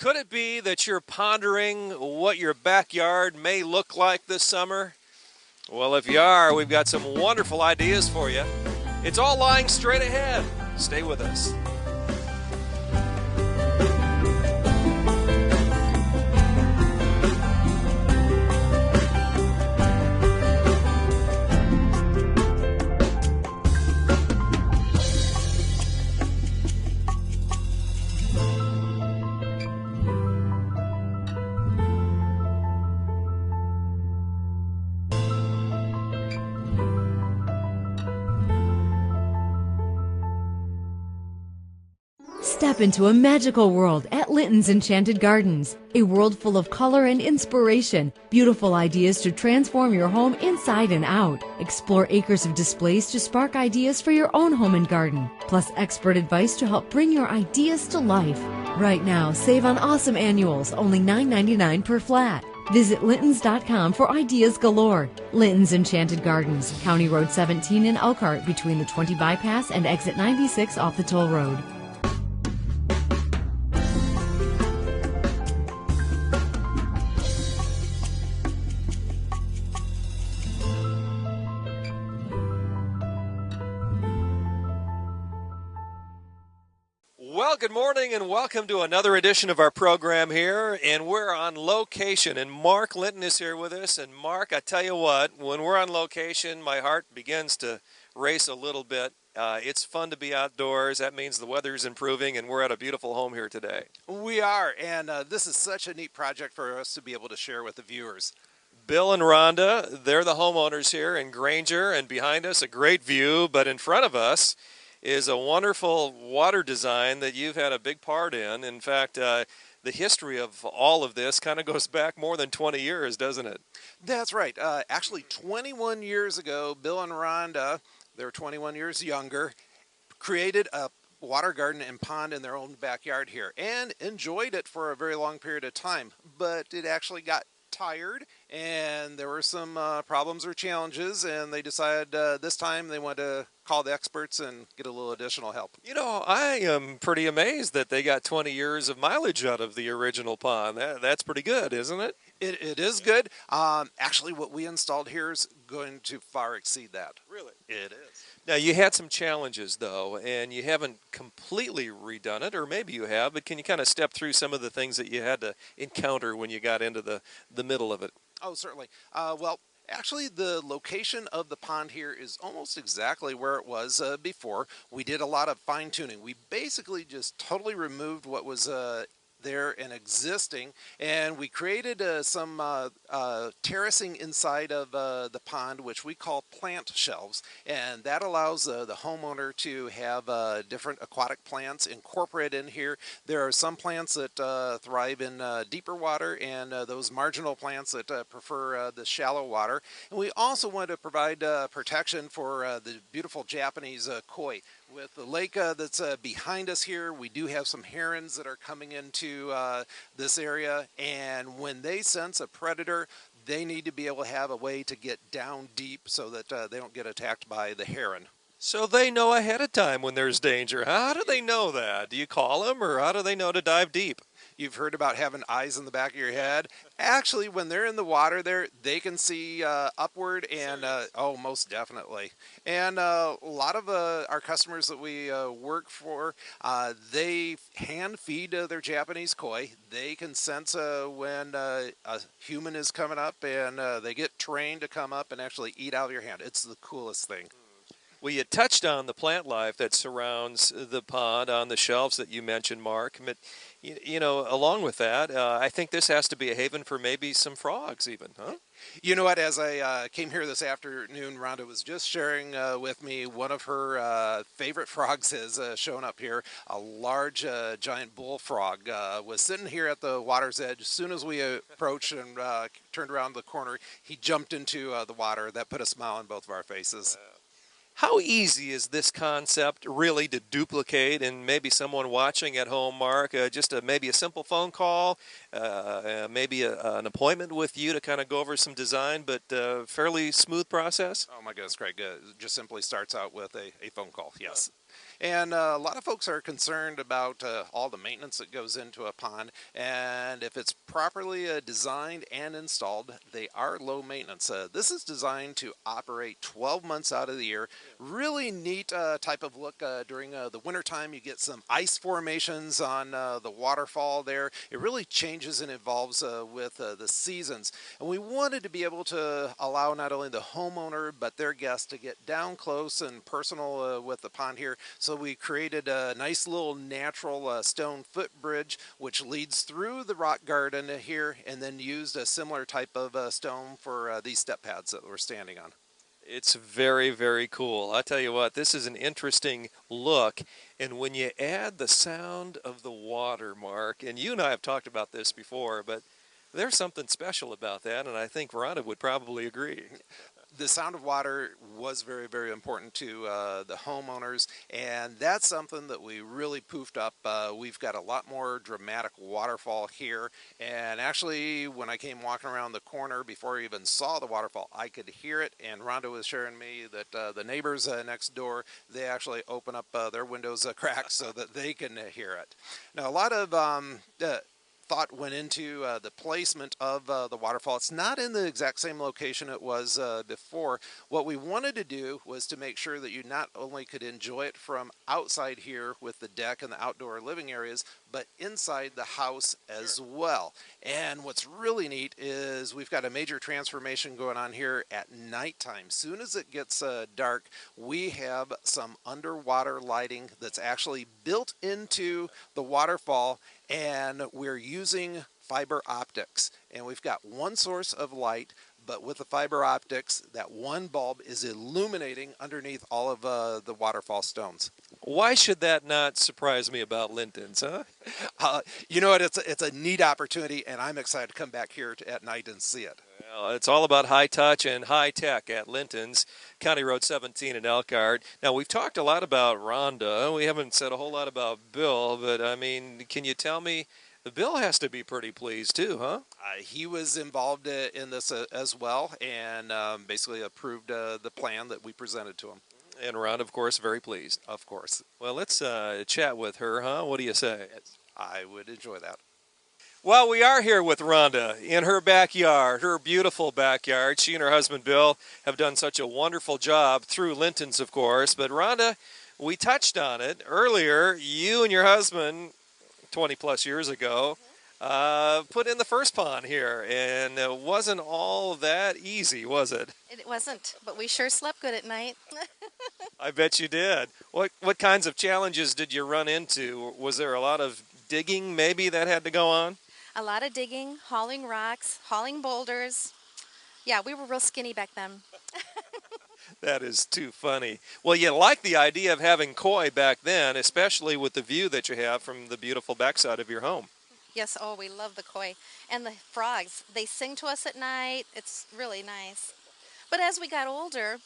Could it be that you're pondering what your backyard may look like this summer? Well, if you are, we've got some wonderful ideas for you. It's all lying straight ahead. Stay with us. Step into a magical world at Linton's Enchanted Gardens, a world full of color and inspiration, beautiful ideas to transform your home inside and out. Explore acres of displays to spark ideas for your own home and garden, plus expert advice to help bring your ideas to life. Right now, save on awesome annuals, only $9.99 per flat. Visit Lintons.com for ideas galore. Linton's Enchanted Gardens, County Road 17 in Elkhart, between the 20 bypass and exit 96 off the toll road. Well, good morning and welcome to another edition of our program here, and we're on location, and Mark Linton is here with us. And Mark, I tell you what, when we're on location, my heart begins to race a little bit. It's fun to be outdoors. That means the weather's improving, and we're at a beautiful home here today. We are, and this is such a neat project for us to be able to share with the viewers. Bill and Rhonda, they're the homeowners here in Granger, and behind us a great view, but in front of us is a wonderful water design that you've had a big part in. In fact, the history of all of this kind of goes back more than 20 years, doesn't it? That's right. Actually, 21 years ago, Bill and Rhonda, they're 21 years younger, created a water garden and pond in their own backyard here and enjoyed it for a very long period of time. But it actually got tired, and there were some problems or challenges, and they decided this time they want to call the experts and get a little additional help. You know, I am pretty amazed that they got 20 years of mileage out of the original pond. That's pretty good, isn't it? It is good. Actually, what we installed here is going to far exceed that. Really? It is. Now, you had some challenges, though, and you haven't completely redone it, or maybe you have, but can you kind of step through some of the things that you had to encounter when you got into the middle of it? Oh, certainly. Well, actually, the location of the pond here is almost exactly where it was before. We did a lot of fine-tuning. We basically just totally removed what was there and existing, and we created some terracing inside of the pond, which we call plant shelves, and that allows the homeowner to have different aquatic plants incorporated in here. There are some plants that thrive in deeper water, and those marginal plants that prefer the shallow water. And we also want to provide protection for the beautiful Japanese koi. With the lake that's behind us here, we do have some herons that are coming into this area, and when they sense a predator, they need to be able to have a way to get down deep so that they don't get attacked by the heron. So they know ahead of time when there's danger. How do they know that? Do you call them, or how do they know to dive deep? You've heard about having eyes in the back of your head. Actually, when they're in the water there, they can see upward, and oh, most definitely. And a lot of our customers that we work for, they hand feed their Japanese koi. They can sense when a human is coming up, and they get trained to come up and actually eat out of your hand. It's the coolest thing. Well, you touched on the plant life that surrounds the pond on the shelves that you mentioned, Mark. But, you know, along with that, I think this has to be a haven for maybe some frogs even, huh? You know what, as I came here this afternoon, Rhonda was just sharing with me one of her favorite frogs has shown up here. A large giant bullfrog was sitting here at the water's edge. As soon as we approached and turned around the corner, he jumped into the water. That put a smile on both of our faces. How easy is this concept really to duplicate, and maybe someone watching at home, Mark, just maybe a simple phone call, maybe an appointment with you to kind of go over some design, but fairly smooth process? Oh my goodness, Craig, it just simply starts out with a phone call, yes. And a lot of folks are concerned about all the maintenance that goes into a pond. And if it's properly designed and installed, they are low maintenance. This is designed to operate 12 months out of the year. Really neat type of look during the wintertime. You get some ice formations on the waterfall there. It really changes and evolves with the seasons. And we wanted to be able to allow not only the homeowner but their guests to get down close and personal with the pond here. So we created a nice little natural stone footbridge which leads through the rock garden here, and then used a similar type of stone for these step pads that we're standing on. It's very, very cool. I tell you what, this is an interesting look. And when you add the sound of the water, Mark, and you and I have talked about this before, but there's something special about that, and I think Rhonda would probably agree. The sound of water was very, very important to the homeowners, and that's something that we really poofed up. We've got a lot more dramatic waterfall here, and actually when I came walking around the corner before I even saw the waterfall, I could hear it, and Rhonda was sharing me that the neighbors next door, they actually open up their windows a crack so that they can hear it. Now, a lot of thought went into the placement of the waterfall. It's not in the exact same location it was before. What we wanted to do was to make sure that you not only could enjoy it from outside here with the deck and the outdoor living areas, but inside the house as well. And what's really neat is we've got a major transformation going on here at nighttime. Soon as it gets dark, we have some underwater lighting that's actually built into the waterfall, and we're using fiber optics. And we've got one source of light, but with the fiber optics, that one bulb is illuminating underneath all of the waterfall stones. Why should that not surprise me about Linton's, huh? You know what? It's a neat opportunity, and I'm excited to come back here at night and see it. Well, it's all about high touch and high tech at Linton's, County Road 17 in Elkhart. Now, we've talked a lot about Rhonda. We haven't said a whole lot about Bill, but I mean, can you tell me, the Bill has to be pretty pleased too, huh? He was involved in this as well, and basically approved the plan that we presented to him. And Rhonda, of course, very pleased. Of course. Well, let's chat with her, huh? What do you say? I would enjoy that. Well, we are here with Rhonda in her backyard, her beautiful backyard. She and her husband, Bill, have done such a wonderful job through Linton's, of course. But Rhonda, we touched on it earlier. You and your husband, 20 plus years ago, put in the first pond here, and it wasn't all that easy, was it? It wasn't, but we sure slept good at night. I bet you did. What kinds of challenges did you run into? Was there a lot of digging maybe that had to go on? A lot of digging, hauling rocks, hauling boulders. Yeah, we were real skinny back then. That is too funny. Well, you like the idea of having koi back then, especially with the view that you have from the beautiful backside of your home. Yes, oh, we love the koi. And the frogs, they sing to us at night. It's really nice. But as we got older,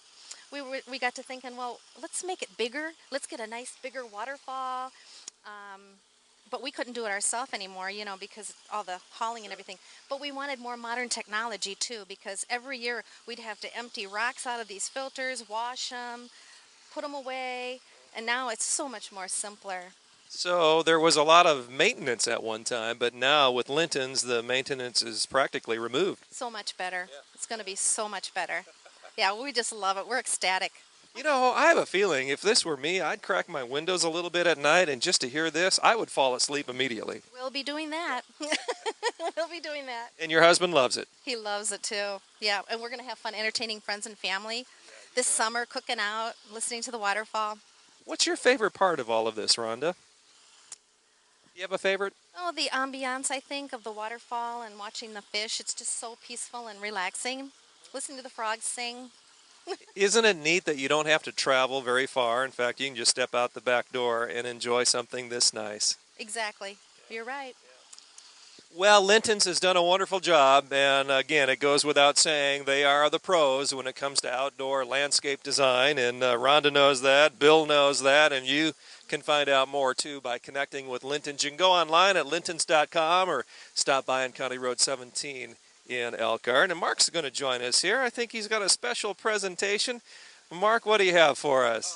we got to thinking, well, let's make it bigger. Let's get a nice bigger waterfall. But we couldn't do it ourselves anymore, you know, because all the hauling and everything. But we wanted more modern technology, too, because every year we'd have to empty rocks out of these filters, wash them, put them away, and now it's so much more simpler. So there was a lot of maintenance at one time, but now with Linton's, the maintenance is practically removed. So much better. Yeah. It's going to be so much better. Yeah, we just love it. We're ecstatic. You know, I have a feeling if this were me, I'd crack my windows a little bit at night, and just to hear this, I would fall asleep immediately. We'll be doing that. We'll be doing that. And your husband loves it. He loves it, too. Yeah, and we're going to have fun entertaining friends and family this summer, cooking out, listening to the waterfall. What's your favorite part of all of this, Rhonda? You have a favorite? Oh, the ambiance, I think, of the waterfall and watching the fish. It's just so peaceful and relaxing. Listening to the frogs sing. Isn't it neat that you don't have to travel very far? In fact, you can just step out the back door and enjoy something this nice. Exactly. You're right. Well, Linton's has done a wonderful job, and again, it goes without saying they are the pros when it comes to outdoor landscape design, and Rhonda knows that, Bill knows that, and you can find out more, too, by connecting with Linton's. You can go online at lintons.com or stop by on County Road 17 in Elkhart. And Mark's going to join us here. I think he's got a special presentation. Mark, what do you have for us?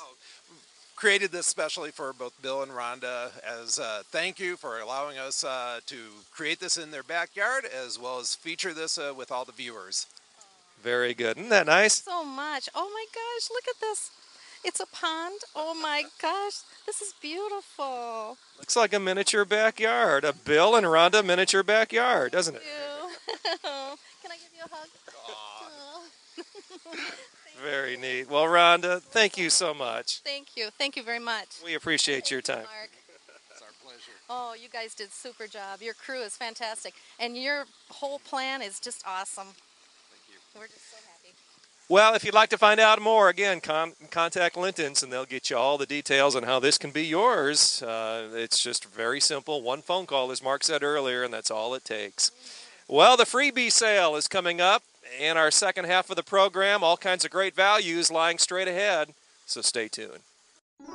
created this specially for both Bill and Rhonda as a thank you for allowing us to create this in their backyard, as well as feature this with all the viewers. Very good. Isn't that nice? So much. Oh my gosh, look at this. It's a pond. Oh my gosh, this is beautiful. Looks like a miniature backyard. A Bill and Rhonda miniature backyard, doesn't it? Thank you. Can I give you a hug? Oh. Very neat. Well, Rhonda, thank you so much. Thank you. Thank you very much. We appreciate your time. Mark. It's our pleasure. Oh, you guys did super job. Your crew is fantastic. And your whole plan is just awesome. Thank you. We're just so happy. Well, if you'd like to find out more, again, contact Linton's and they'll get you all the details on how this can be yours. It's just very simple. One phone call, as Mark said earlier, and that's all it takes. Well, the freebie sale is coming up in our second half of the program. All kinds of great values lying straight ahead, so stay tuned.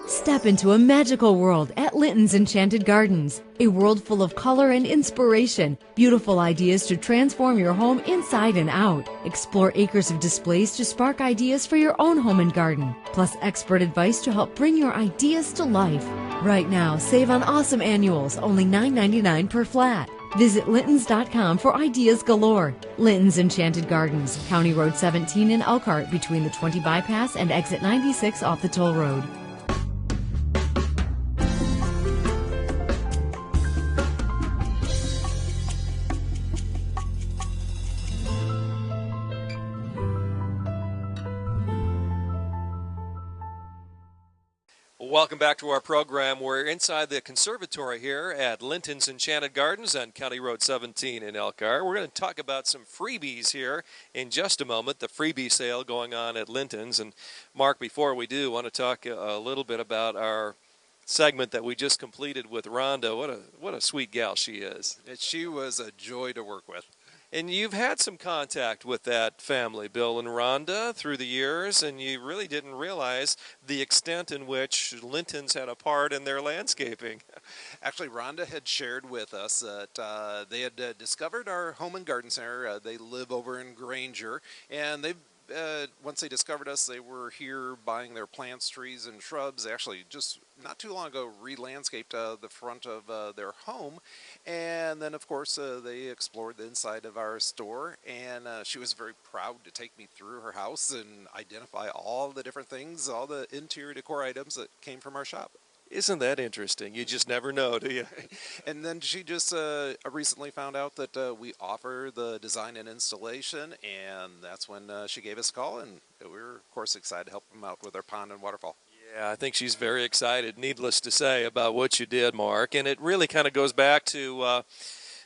Step into a magical world at Linton's Enchanted Gardens, a world full of color and inspiration, beautiful ideas to transform your home inside and out. Explore acres of displays to spark ideas for your own home and garden, plus expert advice to help bring your ideas to life. Right now, save on awesome annuals, only $9.99 per flat. Visit Lintons.com for ideas galore. Linton's Enchanted Gardens, County Road 17 in Elkhart, between the 20 bypass and exit 96 off the toll road. Welcome back to our program. We're inside the conservatory here at Linton's Enchanted Gardens on County Road 17 in Elkhart. We're going to talk about some freebies here in just a moment, the freebie sale going on at Linton's. And Mark, before we do, I want to talk a little bit about our segment that we just completed with Rhonda. What a sweet gal she is. She was a joy to work with. And you've had some contact with that family, Bill and Rhonda, through the years, and you really didn't realize the extent in which Linton's had a part in their landscaping. Actually, Rhonda had shared with us that they had discovered our home and garden center. They live over in Granger, and they've once they discovered us, they were here buying their plants, trees, and shrubs. Actually, just not too long ago, re-landscaped the front of their home. And then, of course, they explored the inside of our store. And she was very proud to take me through her house and identify all the different things, all the interior decor items that came from our shop. Isn't that interesting? You just never know, do you? And then she just recently found out that we offer the design and installation, and that's when she gave us a call, and we were, of course, excited to help them out with their pond and waterfall. Yeah, I think she's very excited, needless to say, about what you did, Mark. And it really kind of goes back to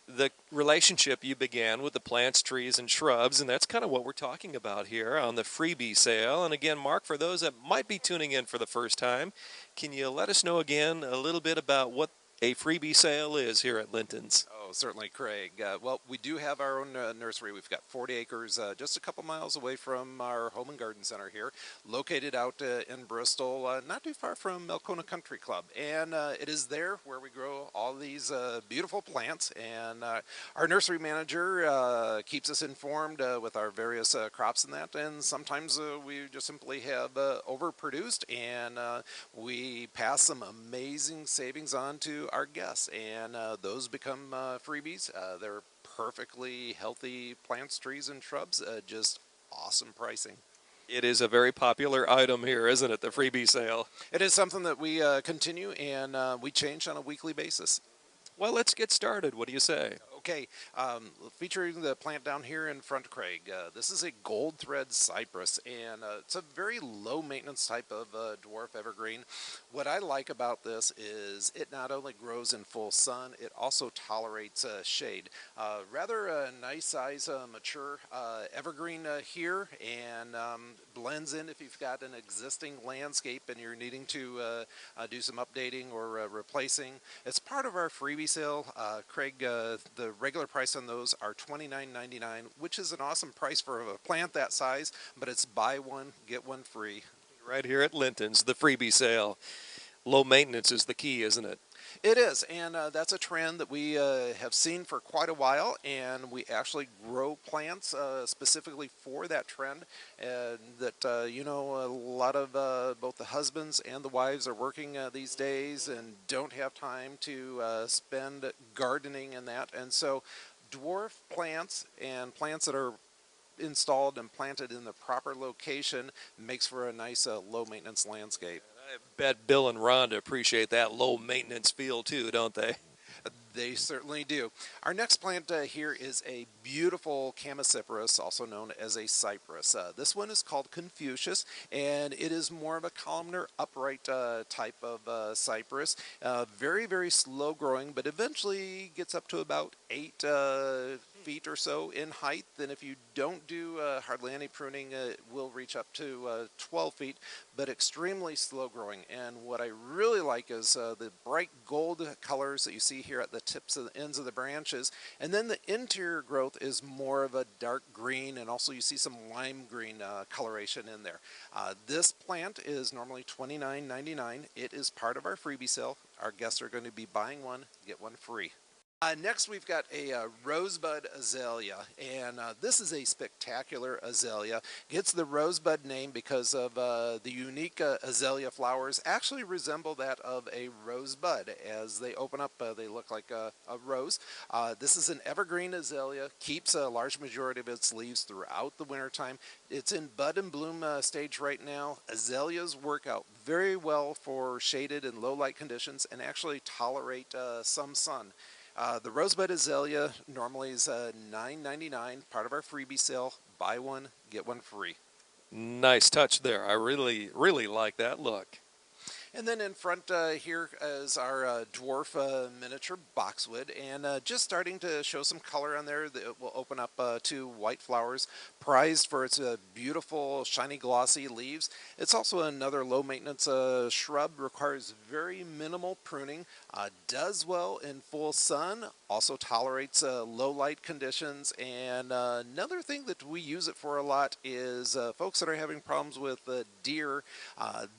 the relationship you began with the plants, trees, and shrubs, and that's kind of what we're talking about here on the freebie sale. And again, Mark, for those that might be tuning in for the first time, can you let us know again a little bit about what a freebie sale is here at Linton's? Oh, certainly, Craig. Well, we do have our own nursery. We've got 40 acres just a couple miles away from our home and garden center here, located out in Bristol, not too far from Melcona Country Club. And it is there where we grow all these beautiful plants. And our nursery manager keeps us informed with our various crops and that. And sometimes we just simply have overproduced, and we pass some amazing savings on to our guests. And those become freebies. They're perfectly healthy plants, trees, and shrubs. Just awesome pricing. It is a very popular item here, isn't it, the freebie sale? It is something that we continue, and we change on a weekly basis. Well, let's get started. What do you say? Okay, featuring the plant down here in front, Craig. This is a gold thread cypress, and it's a very low maintenance type of dwarf evergreen. What I like about this is it not only grows in full sun, it also tolerates shade. Rather a nice size mature evergreen here, and blends in if you've got an existing landscape and you're needing to do some updating or replacing. It's part of our freebie sale, Craig. The regular price on those are $29.99, which is an awesome price for a plant that size, but it's buy one, get one free. Right here at Linton's, the freebie sale. Low maintenance is the key, isn't it? It is, and that's a trend that we have seen for quite a while, and we actually grow plants specifically for that trend. And that, a lot of both the husbands and the wives are working these days and don't have time to spend gardening and that. And so, dwarf plants and plants that are installed and planted in the proper location makes for a nice low maintenance landscape. I bet Bill and Rhonda appreciate that low maintenance feel too, don't they? They certainly do. Our next plant here is a beautiful Chamaecyparis, also known as a cypress. This one is called Confucius, and it is more of a columnar upright type of cypress. Very, very slow growing, but eventually gets up to about 8 feet or so in height. Then if you don't do hardly any pruning, it will reach up to 12 feet, but extremely slow growing. And what I really like is the bright gold colors that you see here at the tips of the ends of the branches. And then the interior growth is more of a dark green, and also you see some lime green coloration in there. This plant is normally $29.99. It is part of our freebie sale. Our guests are going to be buying one, get one free. Next, we've got a rosebud azalea, and this is a spectacular azalea. Gets the rosebud name because of the unique azalea flowers actually resemble that of a rosebud. As they open up, they look like a rose. This is an evergreen azalea, keeps a large majority of its leaves throughout the wintertime. It's in bud and bloom stage right now. Azaleas work out very well for shaded and low light conditions and actually tolerate some sun. The rosebud azalea normally is $9.99, part of our freebie sale. Buy one, get one free. Nice touch there. I really, really like that look. And then in front here is our dwarf miniature boxwood, and just starting to show some color on there. That will open up to white flowers, prized for its beautiful, shiny, glossy leaves. It's also another low maintenance shrub, requires very minimal pruning, does well in full sun, also tolerates low light conditions. And another thing that we use it for a lot is folks that are having problems with deer.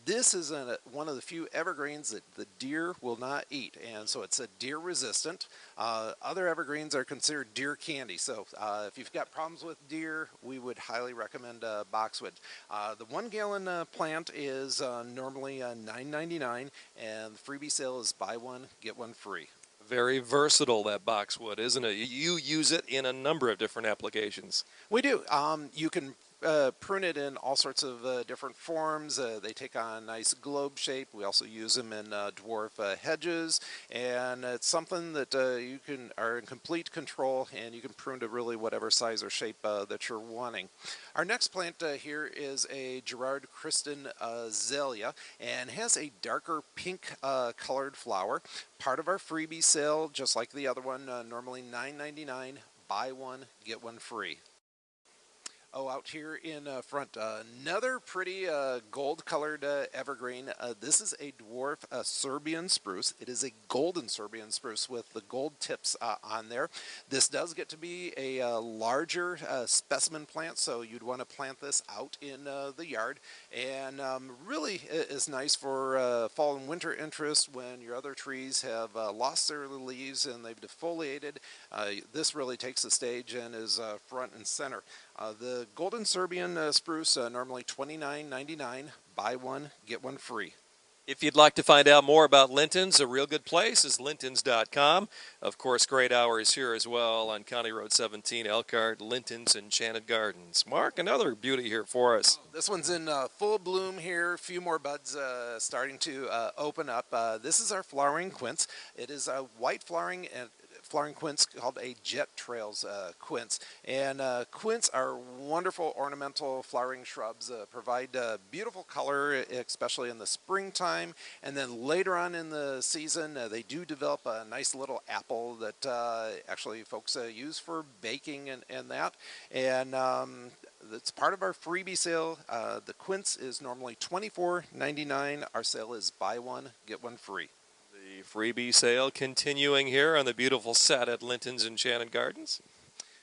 This is one of the few evergreens that the deer will not eat, and so it's a deer resistant. Other evergreens are considered deer candy, so if you've got problems with deer, we would highly recommend boxwood. The 1 gallon plant is normally $9.99, and the freebie sale is buy one, get one free. Very versatile, that boxwood, isn't it? You use it in a number of different applications. We do. You can prune it in all sorts of different forms. They take on a nice globe shape. We also use them in dwarf hedges, and it's something that you are in complete control, and you can prune to really whatever size or shape that you're wanting. Our next plant here is a Gerard Kristen azalea, and has a darker pink colored flower. Part of our freebie sale, just like the other one, normally $9.99. Buy one, get one free. Oh, out here in front, another pretty gold-colored evergreen. This is a dwarf Serbian spruce. It is a golden Serbian spruce with the gold tips on there. This does get to be a larger specimen plant, so you'd want to plant this out in the yard. And really is nice for fall and winter interest when your other trees have lost their leaves and they've defoliated. This really takes the stage and is front and center. The golden Serbian spruce, normally $29.99. Buy one, get one free. If you'd like to find out more about Linton's, a real good place is lintons.com. Of course, great hours here as well on County Road 17, Elkhart, Linton's Enchanted Gardens. Mark, another beauty here for us. This one's in full bloom here. A few more buds starting to open up. This is our flowering quince. It is a white flowering quince called a Jet Trails quince. And quince are wonderful ornamental flowering shrubs, provide beautiful color, especially in the springtime. And then later on in the season, they do develop a nice little apple that actually folks use for baking and that. And it's part of our freebie sale. The quince is normally $24.99. Our sale is buy one, get one free. The freebie sale continuing here on the beautiful set at Linton's Enchanted Gardens.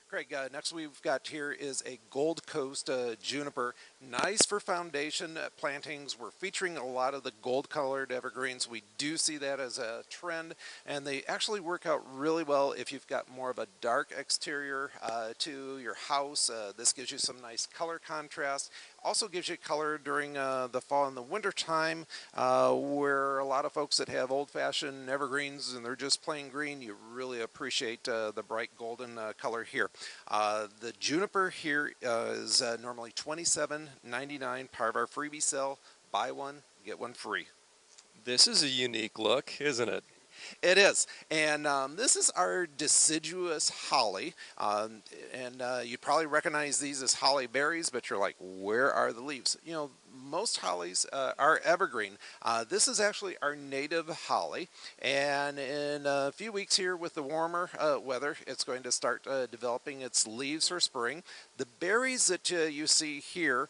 Great. Craig, next we've got here is a Gold Coast juniper. Nice for foundation plantings. We're featuring a lot of the gold-colored evergreens. We do see that as a trend, and they actually work out really well if you've got more of a dark exterior to your house. This gives you some nice color contrast. Also gives you color during the fall and the winter time, where a lot of folks that have old-fashioned evergreens and they're just plain green, you really appreciate the bright golden color here. The juniper here is normally $27.99, part of our freebie sale. Buy one, get one free. This is a unique look, isn't it? It is, and this is our deciduous holly, and you'd probably recognize these as holly berries, but you're like, where are the leaves? You know, most hollies are evergreen. This is actually our native holly, and in a few weeks here with the warmer weather, it's going to start developing its leaves for spring. The berries that you see here,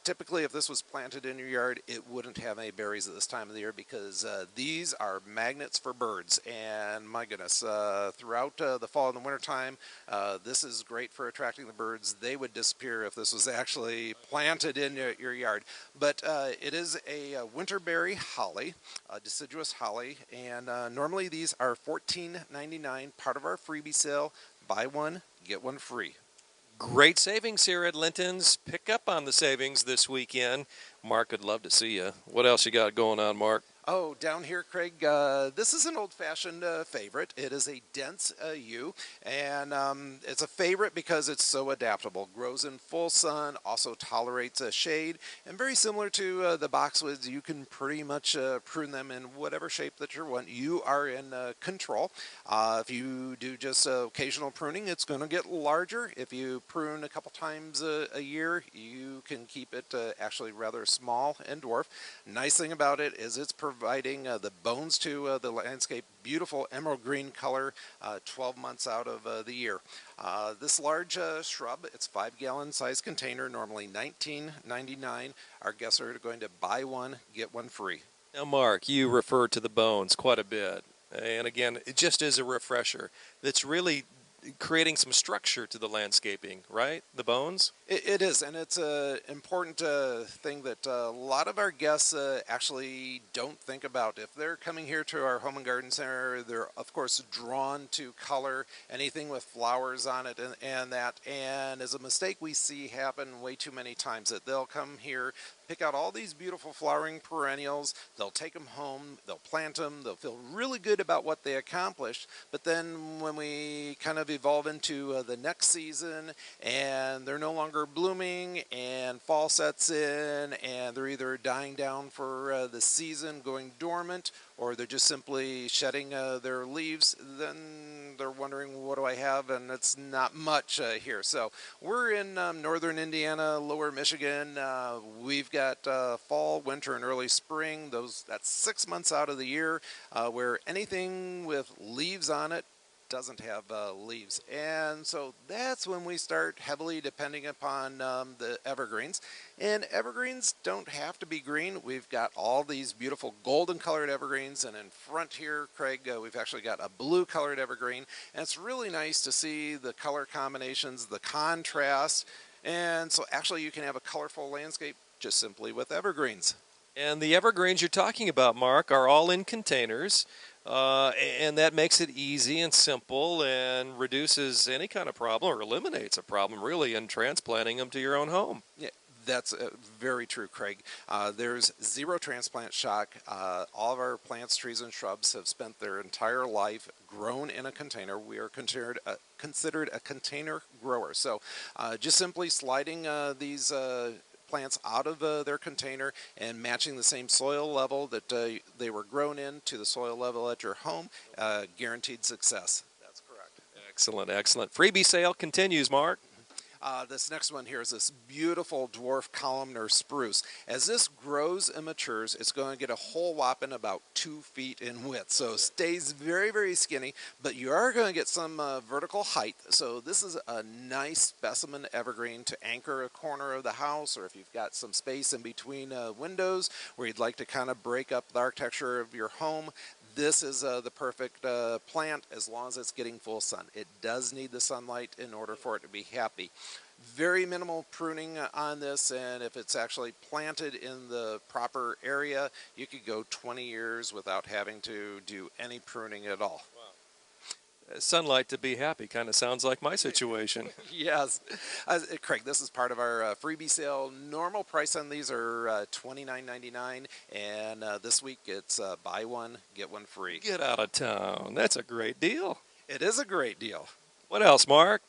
typically if this was planted in your yard, it wouldn't have any berries at this time of the year because these are magnets for birds. And my goodness, throughout the fall and the winter time, this is great for attracting the birds. They would disappear if this was actually planted in your yard. But it is a winterberry holly, a deciduous holly, and normally these are $14.99, part of our freebie sale. Buy one, get one free. Great savings here at Linton's. Pick up on the savings this weekend. Mark would love to see you. What else you got going on, Mark? Oh, down here, Craig, this is an old-fashioned favorite. It is a dense yew, and it's a favorite because it's so adaptable. Grows in full sun, also tolerates shade, and very similar to the boxwoods, you can pretty much prune them in whatever shape that you want. You are in control. If you do just occasional pruning, it's going to get larger. If you prune a couple times a year, you can keep it actually rather small and dwarf. Nice thing about it is it's providing the bones to the landscape. Beautiful emerald green color 12 months out of the year. This large shrub, it's 5-gallon size container, normally $19.99. Our guests are going to buy one, get one free. Now, Mark, you refer to the bones quite a bit. And again, it just is a refresher. That's really creating some structure to the landscaping, right? The bones? It is, and it's an important thing that a lot of our guests actually don't think about. If they're coming here to our Home and Garden Center, they're, of course, drawn to color, anything with flowers on it and that. And as a mistake we see happen way too many times, that they'll come here, pick out all these beautiful flowering perennials, they'll take them home, they'll plant them, they'll feel really good about what they accomplished, but then when we kind of evolve into the next season and they're no longer blooming and fall sets in and they're either dying down for the season, going dormant, or they're just simply shedding their leaves, then they're wondering, what do I have? And it's not much here. So we're in northern Indiana, lower Michigan. We've got fall, winter, and early spring. That's 6 months out of the year where anything with leaves on it doesn't have leaves, and so that's when we start heavily depending upon the evergreens. And evergreens don't have to be green. We've got all these beautiful golden colored evergreens, and in front here, Craig, we've actually got a blue colored evergreen, and it's really nice to see the color combinations, the contrast, and so actually you can have a colorful landscape just simply with evergreens. And the evergreens you're talking about, Mark, are all in containers. And that makes it easy and simple and reduces any kind of problem or eliminates a problem, really, in transplanting them to your own home. Yeah, that's very true, Craig. There's zero transplant shock. All of our plants, trees, and shrubs have spent their entire life grown in a container. We are considered a container grower. So just simply sliding these plants out of their container and matching the same soil level that they were grown in to the soil level at your home, guaranteed success. That's correct. Excellent, excellent. Freebie sale continues, Mark. This next one here is this beautiful dwarf columnar spruce. As this grows and matures, it's going to get a whole whopping about 2 feet in width. So it stays very, very skinny, but you are going to get some vertical height. So this is a nice specimen evergreen to anchor a corner of the house, or if you've got some space in between windows where you'd like to kind of break up the architecture of your home. this is the perfect plant as long as it's getting full sun. It does need the sunlight in order for it to be happy. Very minimal pruning on this, and if it's actually planted in the proper area, you could go 20 years without having to do any pruning at all. Sunlight to be happy kind of sounds like my situation. Yes. Craig, this is part of our freebie sale. Normal price on these are $29.99, and this week it's buy one, get one free. Get out of town. That's a great deal. It is a great deal. What else, Mark?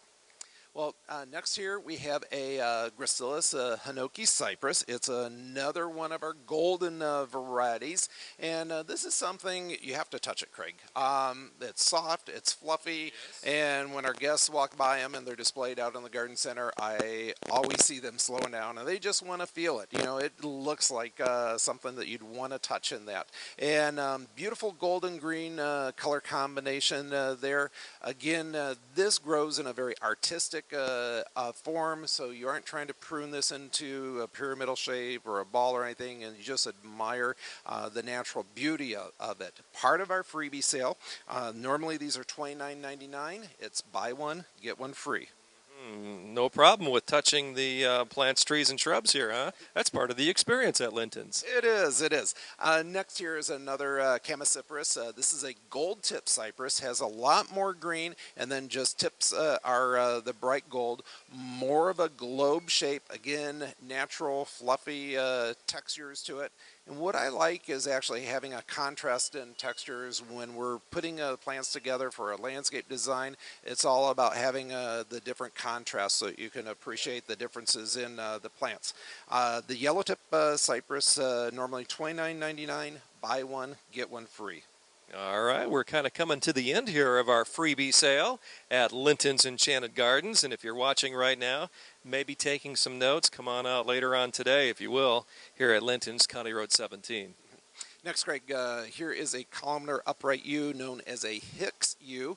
Well, next here we have a Gracilis Hinoki cypress. It's another one of our golden varieties, and this is something you have to touch it, Craig. It's soft, it's fluffy, and when our guests walk by them and they're displayed out in the garden center, I always see them slowing down, and they just want to feel it. You know, it looks like something that you'd want to touch in that. And beautiful golden green color combination there. Again, this grows in a very artistic form, so you aren't trying to prune this into a pyramidal shape or a ball or anything, and you just admire the natural beauty of it. Part of our freebie sale, normally these are $29.99. It's buy one, get one free. No problem with touching the plants, trees, and shrubs here, huh? That's part of the experience at Linton's. It is, it is. Next here is another Chamaecyparis. This is a gold tip cypress, has a lot more green, and then just tips are the bright gold. More of a globe shape, again, natural, fluffy textures to it. And what I like is actually having a contrast in textures when we're putting plants together for a landscape design. It's all about having the different contrasts so you can appreciate the differences in the plants. The yellow tip cypress, normally $29.99. Buy one, get one free. All right, we're kind of coming to the end here of our freebie sale at Linton's Enchanted Gardens. And if you're watching right now, maybe taking some notes, come on out later on today, if you will, here at Linton's, County Road 17. Next, Craig, here is a columnar upright yew known as a Hicks yew.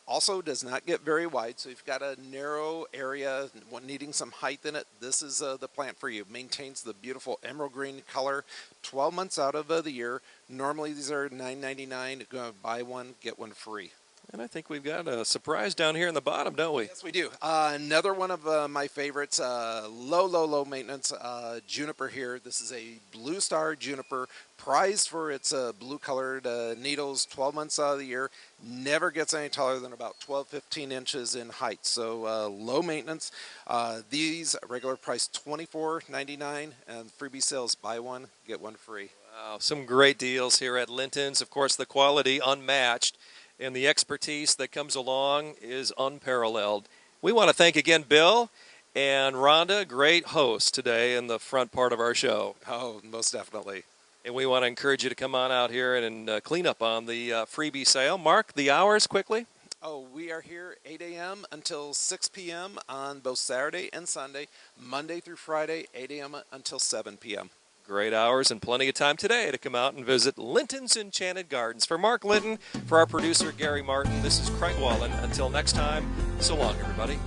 Also does not get very wide, so if you've got a narrow area needing some height in it, this is the plant for you. Maintains the beautiful emerald green color 12 months out of the year. Normally these are $9.99. Buy one, get one free. And I think we've got a surprise down here in the bottom, don't we? Yes, we do. Another one of my favorites, low maintenance juniper here. This is a blue star juniper, prized for its blue-colored needles 12 months out of the year. Never gets any taller than about 12-15 inches in height, so low maintenance. These regular price $24.99, and freebie sales, buy one, get one free. Wow, some great deals here at Linton's. Of course, the quality unmatched, and the expertise that comes along is unparalleled. We want to thank again Bill and Rhonda, great hosts today in the front part of our show. Oh, most definitely. And we want to encourage you to come on out here and clean up on the freebie sale. Mark, the hours quickly. Oh, we are here 8 a.m. until 6 p.m. on both Saturday and Sunday, Monday through Friday, 8 a.m. until 7 p.m. Great hours and plenty of time today to come out and visit Linton's Enchanted Gardens. For Mark Linton, for our producer Gary Martin, this is Craig Wallen. Until next time, so long, everybody.